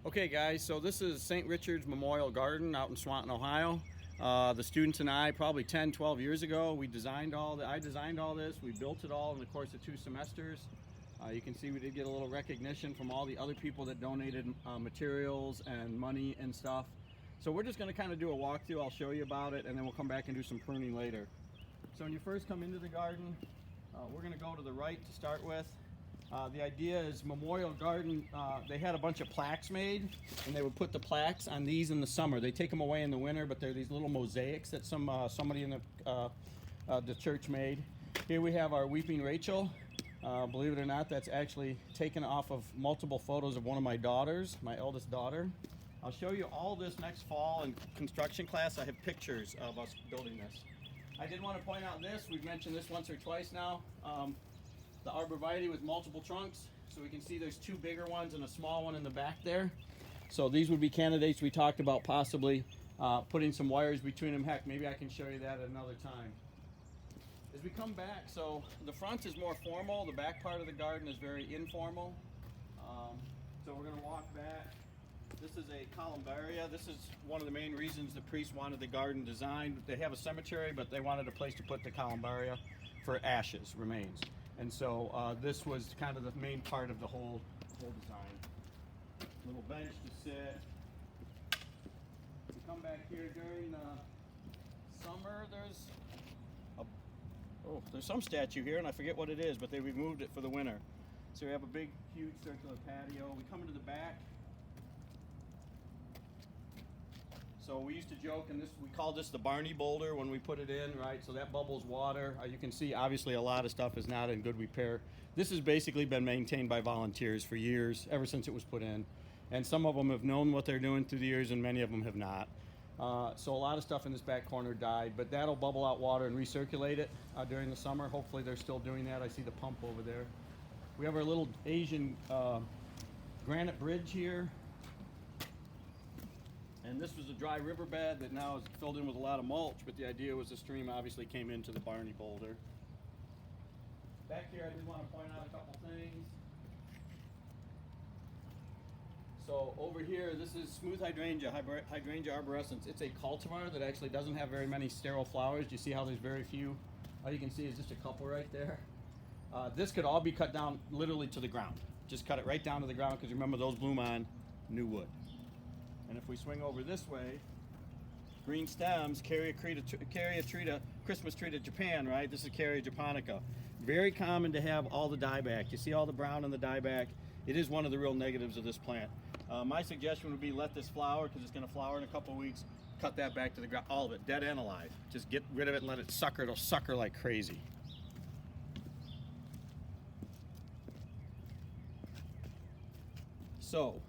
Okay guys, so this is St. Richard's Memorial Garden out in Swanton, Ohio. The students and I, probably 10, 12 years ago, I designed all this, we built it all in the course of 2 semesters. You can see we did get a little recognition from all the other people that donated materials and money and stuff. So we're just going to kind of do a walkthrough. I'll show you about it and then we'll come back and do some pruning later. So when you first come into the garden, we're going to go to the right to start with. The idea is Memorial Garden, they had a bunch of plaques made, and they would put the plaques on these in the summer. They take them away in the winter, but they're these little mosaics that somebody in the church made. Here we have our Weeping Rachel. Believe it or not, that's actually taken off of multiple photos of one of my daughters, my eldest daughter. I'll show you all this next fall in construction class. I have pictures of us building this. I did want to point out this, we've mentioned this once or twice now. The Arborvitaes with multiple trunks. So we can see there's 2 bigger ones and a small one in the back there. So these would be candidates we talked about possibly putting some wires between them. Heck, maybe I can show you that at another time. As we come back, so the front is more formal, the back part of the garden is very informal. So we're gonna walk back. This is a columbaria. This is one of the main reasons the priests wanted the garden designed. They have a cemetery, but they wanted a place to put the columbaria for ashes, remains. And so this was kind of the main part of the whole design. Little bench to sit. We come back here during the summer. There's some statue here, and I forget what it is, but they removed it for the winter. So we have a big, huge circular patio. We come into the back. So we used to joke, and we called this the Barney Boulder when we put it in, right? So that bubbles water. You can see, obviously, a lot of stuff is not in good repair. This has basically been maintained by volunteers for years, ever since it was put in. And some of them have known what they're doing through the years, and many of them have not. So a lot of stuff in this back corner died, but that'll bubble out water and recirculate it during the summer. Hopefully they're still doing that. I see the pump over there. We have our little Asian granite bridge here. And this was a dry riverbed that now is filled in with a lot of mulch, but the idea was the stream obviously came into the Barney Boulder. Back here, I did want to point out a couple things. So over here, this is smooth hydrangea, Hydrangea arborescens. It's a cultivar that actually doesn't have very many sterile flowers. Do you see how there's very few? All you can see is just a couple right there. This could all be cut down literally to the ground. Just cut it right down to the ground, because remember, those bloom on new wood. And if we swing over this way, green stems carry a Christmas tree to Japan, right? This is carry Japonica. Very common to have all the dieback. You see all the brown in the dieback? It is one of the real negatives of this plant. My suggestion would be let this flower, because it's going to flower in a couple weeks. Cut that back to the ground, all of it, dead and alive. Just get rid of it and let it sucker. It'll sucker like crazy. So,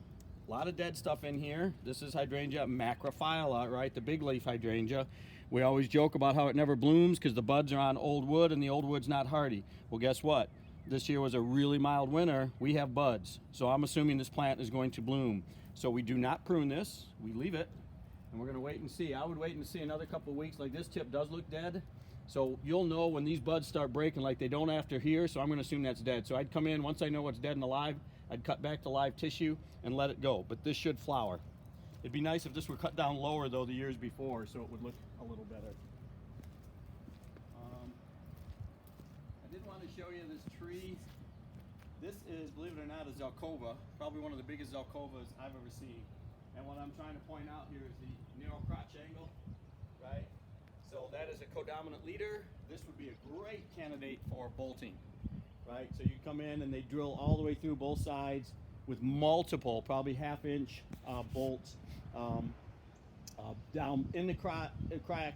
a lot of dead stuff in here. This is Hydrangea macrophylla, right? The big leaf hydrangea. We always joke about how it never blooms because the buds are on old wood and the old wood's not hardy. Well, guess what? This year was a really mild winter. We have buds. So I'm assuming this plant is going to bloom. So we do not prune this. We leave it. And we're going to wait and see. I would wait and see another couple of weeks. Like, this tip does look dead. So you'll know when these buds start breaking like they don't after here. So I'm going to assume that's dead. So I'd come in, once I know what's dead and alive, I'd cut back the live tissue and let it go. But this should flower. It'd be nice if this were cut down lower, though, the years before, so it would look a little better. I did want to show you this tree. This is, believe it or not, a Zelkova. Probably one of the biggest Zelkovas I've ever seen. And what I'm trying to point out here is the narrow crotch angle, right? So that is a codominant leader. This would be a great candidate for bolting. Right, so you come in and they drill all the way through both sides with multiple, probably half-inch bolts down in the crack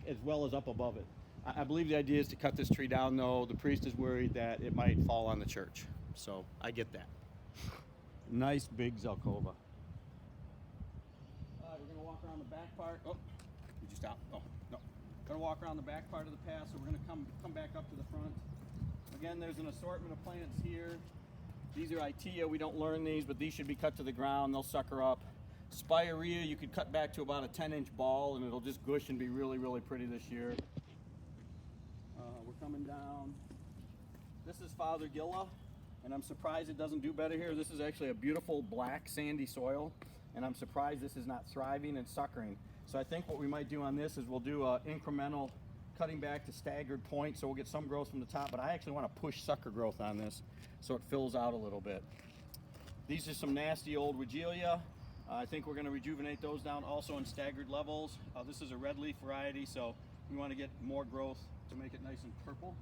as well as up above it. I believe the idea is to cut this tree down, though. The priest is worried that it might fall on the church, so I get that. Nice big Zelkova. We're going to walk around the back part. Oh, did you stop? Oh, no. Going to walk around the back part of the path, so we're going to come back up to the front. Again, there's an assortment of plants here. These are Itea. We don't learn these, but these should be cut to the ground. They'll sucker up. Spiraea, you could cut back to about a 10-inch ball, and it'll just gush and be really, really pretty this year. We're coming down. This is Father Gilla, and I'm surprised it doesn't do better here. This is actually a beautiful black sandy soil, and I'm surprised this is not thriving and suckering. So I think what we might do on this is we'll do a incremental cutting back to staggered points, so we'll get some growth from the top, but I actually want to push sucker growth on this so it fills out a little bit. These are some nasty old Weigela. I think we're going to rejuvenate those down also in staggered levels. This is a red leaf variety, so we want to get more growth to make it nice and purple.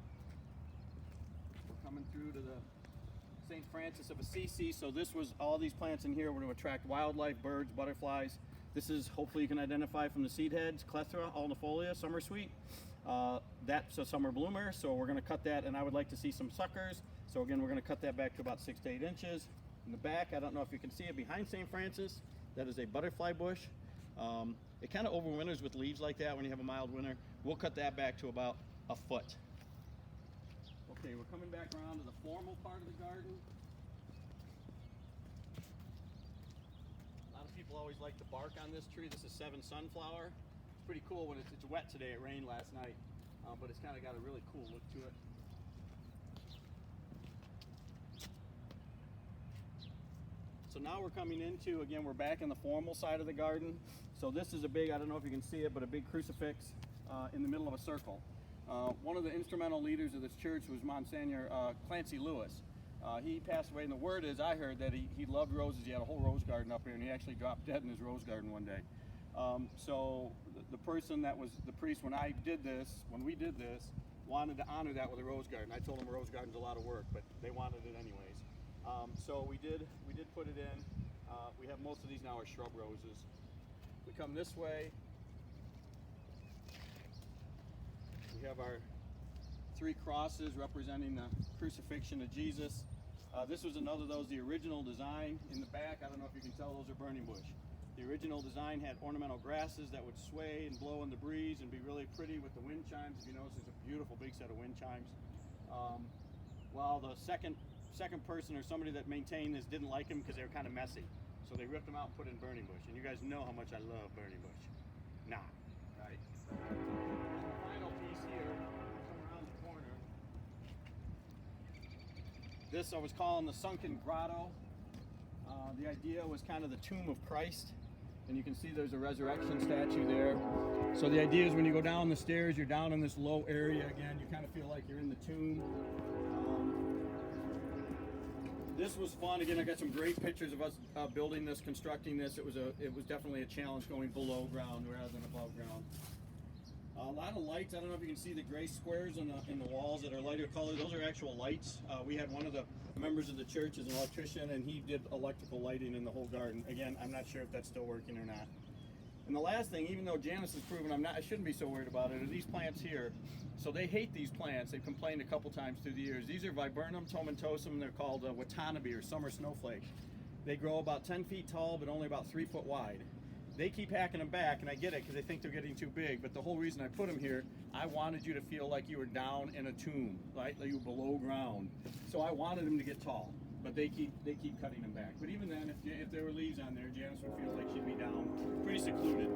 We're coming through to the St. Francis of Assisi. So this was, all these plants in here were to attract wildlife, birds, butterflies. This is, hopefully you can identify from the seed heads, Clethra alnifolia, summer sweet. That's a summer bloomer, so we're going to cut that, and I would like to see some suckers. So again, we're going to cut that back to about 6 to 8 inches. In the back, I don't know if you can see it, behind St. Francis, that is a butterfly bush. It kind of overwinters with leaves like that when you have a mild winter. We'll cut that back to about a foot. Okay, we're coming back around to the formal part of the garden. A lot of people always like the bark on this tree. This is 7 sunflower. It's pretty cool when it's wet today. It rained last night, but it's kind of got a really cool look to it. So now we're coming into, again, we're back in the formal side of the garden. So this is a big, I don't know if you can see it, but a big crucifix in the middle of a circle. One of the instrumental leaders of this church was Monsignor Clancy Lewis. He passed away, and the word is, I heard that he loved roses. He had a whole rose garden up here, and he actually dropped dead in his rose garden one day. So the person that was the priest when we did this, wanted to honor that with a rose garden. I told him a rose garden's a lot of work, but they wanted it anyways. So we did put it in. We have most of these now are shrub roses. We come this way. We have our 3 crosses representing the crucifixion of Jesus. This was another of those, the original design in the back. I don't know if you can tell, those are burning bush. The original design had ornamental grasses that would sway and blow in the breeze and be really pretty with the wind chimes. If you notice, there's a beautiful big set of wind chimes. While the second person or somebody that maintained this didn't like them because they were kind of messy. So they ripped them out and put in burning bush. And you guys know how much I love burning bush. Nah, right? The final piece here, come around the corner. This I was calling the sunken grotto. The idea was kind of the tomb of Christ. And you can see there's a resurrection statue there. So the idea is when you go down the stairs, you're down in this low area again. You kind of feel like you're in the tomb. This was fun. Again, I got some great pictures of us building this, constructing this. It was definitely a challenge going below ground rather than above ground. A lot of lights. I don't know if you can see the gray squares in the walls that are lighter color. Those are actual lights. We had one of the members of the church as an electrician, and he did electrical lighting in the whole garden. Again, I'm not sure if that's still working or not. And the last thing, even though Janice has proven I shouldn't be so worried about it, are these plants here. So they hate these plants. They've complained a couple times through the years. These are Viburnum tomentosum. They're called Watanabe or summer snowflake. They grow about 10 feet tall, but only about 3 foot wide. They keep hacking them back, and I get it because they think they're getting too big, but the whole reason I put them here, I wanted you to feel like you were down in a tomb, right? Like you were below ground. So I wanted them to get tall, but they keep cutting them back. But even then, if there were leaves on there, Janice would feel like she'd be down pretty secluded.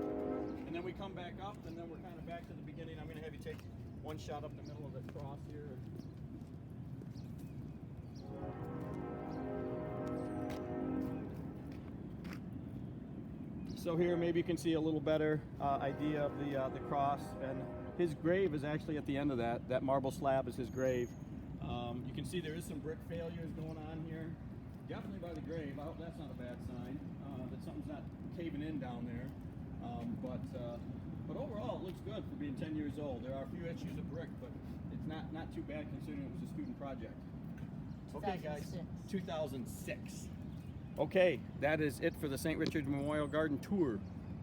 And then we come back up, and then we're kind of back to the beginning. I'm going to have you take one shot up the middle of the cross here. So here, maybe you can see a little better idea of the cross, and his grave is actually at the end of that. That marble slab is his grave. You can see there is some brick failures going on here. Definitely by the grave. I hope that's not a bad sign, that something's not caving in down there. But overall, it looks good for being 10 years old. There are a few issues of brick, but it's not too bad considering it was a student project. Okay, guys, 2006. Okay, that is it for the St. Richard's Memorial Garden Tour.